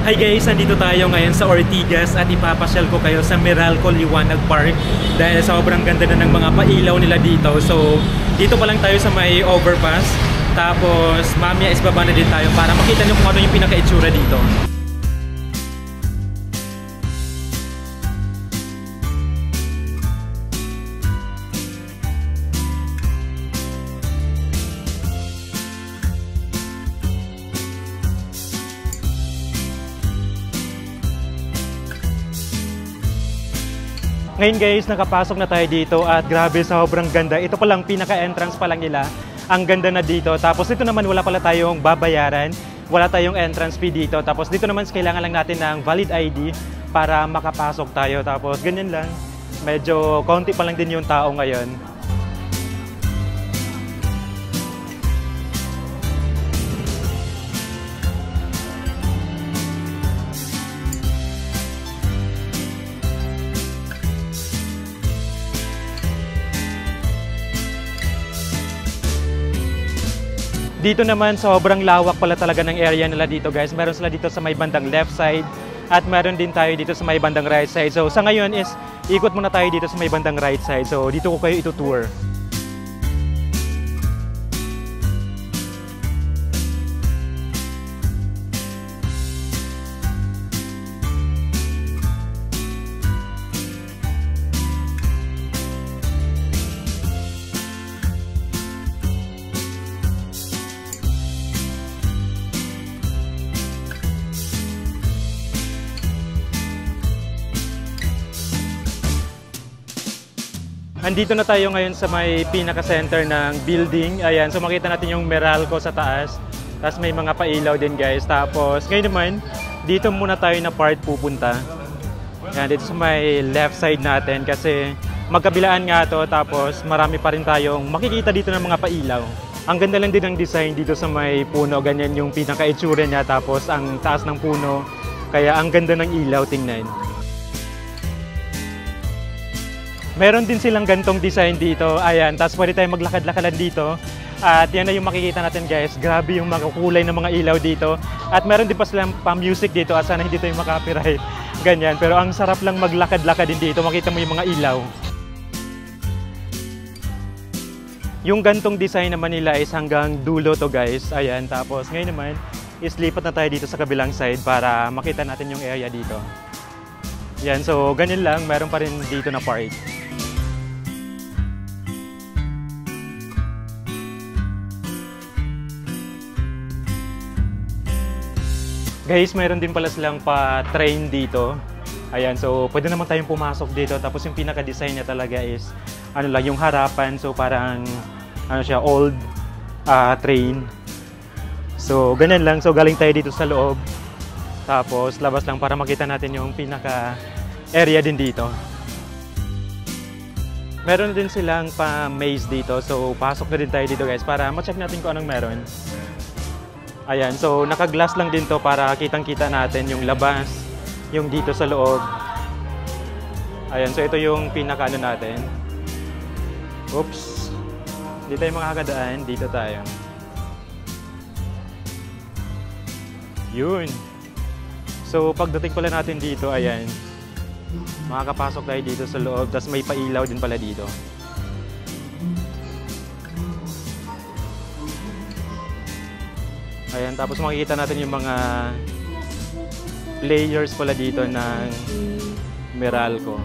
Hi guys, nandito tayo ngayon sa Ortigas at ipapasyal ko kayo sa Meralco Liwanag Park dahil sobrang ganda na ng mga pailaw nila dito. So, dito pa lang tayo sa may overpass. Tapos, mamaya is baba na din tayo para makita nyo kung ano yung pinaka-itsura dito. Ngayon guys, nakapasok na tayo dito at grabe, sobrang ganda. Ito palang pinaka-entrance pa lang nila. Ang ganda na dito. Tapos dito naman wala pala tayong babayaran. Wala tayong entrance fee dito. Tapos dito naman kailangan lang natin ng valid ID para makapasok tayo. Tapos ganyan lang. Medyo konti pa lang din yung tao ngayon. Dito naman, sobrang lawak pala talaga ng area nila dito guys. Meron sila dito sa may bandang left side at meron din tayo dito sa may bandang right side. So sa ngayon is, ikot muna tayo dito sa may bandang right side. So dito ko kayo itutour. Andito na tayo ngayon sa may pinaka-center ng building. Ayan, so makita natin yung Meralco sa taas. Tapos may mga pailaw din guys. Tapos ngayon naman, dito muna tayo na part pupunta. Ayan, dito sa may left side natin kasi magkabilaan nga to. Tapos marami pa rin tayong makikita dito ng mga pailaw. Ang ganda lang din ng design dito sa may puno. Ganyan yung pinaka-itsura niya. Tapos ang taas ng puno. Kaya ang ganda ng ilaw, tingnan. Meron din silang gantong design dito. Ayan, tapos pwede tayong maglakad-lakadan dito. At yan na yung makikita natin guys. Grabe yung mga kulay ng mga ilaw dito. At meron din pa silang pa-music dito. At sana hindi tayo makapiright. Ganyan. Pero ang sarap lang maglakad-lakad din dito. Makita mo yung mga ilaw. Yung gantong design naman nila is hanggang dulo to guys. Ayan, tapos ngayon naman is lipat na tayo dito sa kabilang side para makita natin yung area dito. Yan, so ganyan lang. Meron pa rin dito na part. Guys, mayroon din pala silang pa-train dito. Ayan, so pwede naman tayong pumasok dito. Tapos yung pinaka-design niya talaga is ano lang, yung harapan. So parang ano siya, old train. So ganyan lang. So galing tayo dito sa loob. Tapos labas lang para makita natin yung pinaka-area din dito. Meron din silang pa-maze dito. So pasok na din tayo dito guys para ma-check natin kung anong meron. Ayan, so naka-glass lang din to para kitang-kita natin yung labas, yung dito sa loob. Ayan, so ito yung pinaka-ano natin. Oops. Hindi tayo makakadaan, dito tayo. Yun. So pagdating pala natin dito, ayan. Makakapasok tayo dito sa loob, tapos may pailaw din pala dito. Ayan, tapos makikita natin yung mga layers pala dito ng Meralco.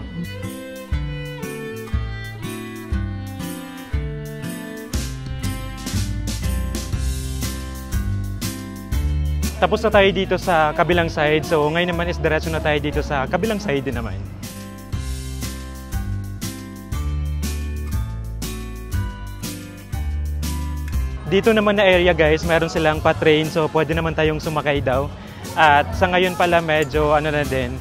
Tapos na tayo dito sa kabilang side. So ngayon naman is diretso na tayo dito sa kabilang side din naman. Dito naman na area guys, meron silang pa-train, so pwede naman tayong sumakay daw. At sa ngayon pala medyo ano na din,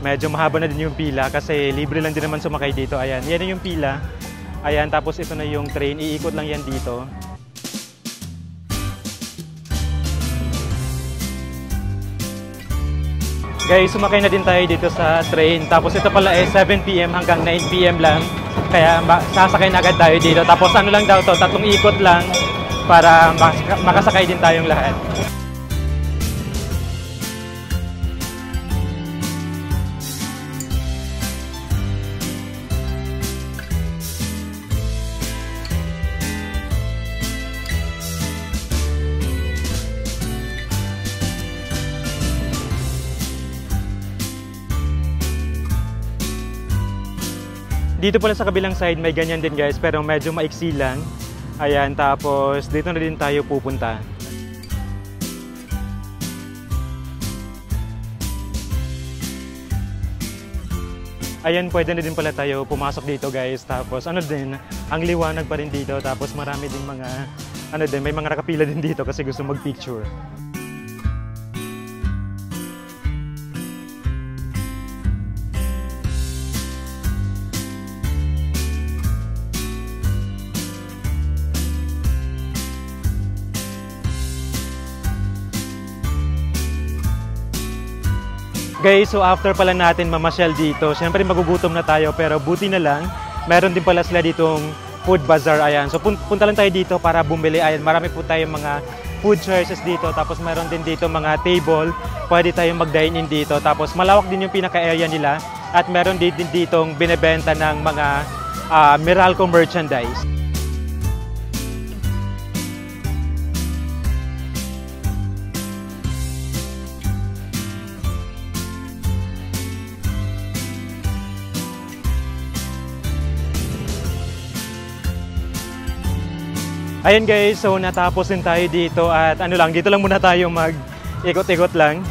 medyo mahaba na din yung pila kasi libre lang din naman sumakay dito. Ayan, yan na yung pila. Ayan, tapos ito na yung train, iikot lang yan dito. Guys, sumakay na din tayo dito sa train. Tapos ito pala ay 7 PM hanggang 9 PM lang. Kaya sasakay na agad tayo dito. Tapos ano lang daw to, 3 ikot lang. Para makasakay din tayong lahat. Dito pala sa kabilang side may ganyan din guys, pero medyo maiksi lang. Ayan, tapos dito na din tayo pupunta. Ayan, pwede na din pala tayo pumasok dito guys. Tapos ano din, ang liwanag pa rin dito. Tapos marami din mga, ano din, may mga nakapila din dito kasi gusto mag-picture. Guys, so after pala natin mamasyal dito, syempre magugutom na tayo pero buti na lang, meron din pala sila ditong food bazaar. Ayan. So punta lang tayo dito para bumili. Ayan, marami po tayong mga food choices dito. Tapos meron din dito mga table, pwede tayong mag-dine in dito. Tapos malawak din yung pinaka-area nila at meron din ditong binebenta ng mga Meralco merchandise. Ayan guys, so natapos din tayo dito at ano lang, dito lang muna tayo mag-ikot-ikot lang.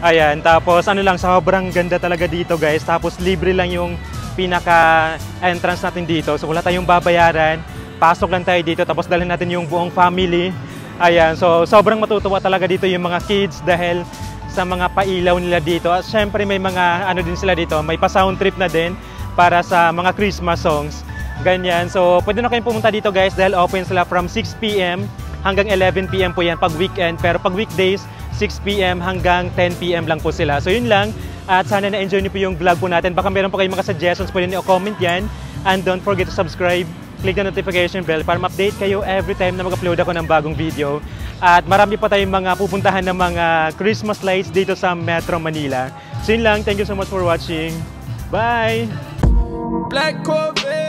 Ayan, tapos ano lang, sobrang ganda talaga dito guys. Tapos libre lang yung pinaka-entrance natin dito. So wala tayong babayaran, pasok lang tayo dito tapos dalhin natin yung buong family. Ayan, so sobrang matutuwa talaga dito yung mga kids dahil sa mga pailaw nila dito. At syempre may mga ano din sila dito, may pa-sound trip na din para sa mga Christmas songs. Ganyan. So, pwede na kayong pumunta dito guys dahil open sila from 6 PM hanggang 11 PM po yan pag weekend. Pero pag weekdays, 6 PM hanggang 10 PM lang po sila. So, yun lang. At sana na-enjoy niyo po yung vlog po natin. Baka meron pa kayong mga suggestions, pwede niyo comment yan. And don't forget to subscribe. Click the notification bell para ma-update kayo every time na mag-upload ako ng bagong video. At marami pa tayong mga pupuntahan ng mga Christmas lights dito sa Metro Manila. So, yun lang. Thank you so much for watching. Bye! Black Corvette.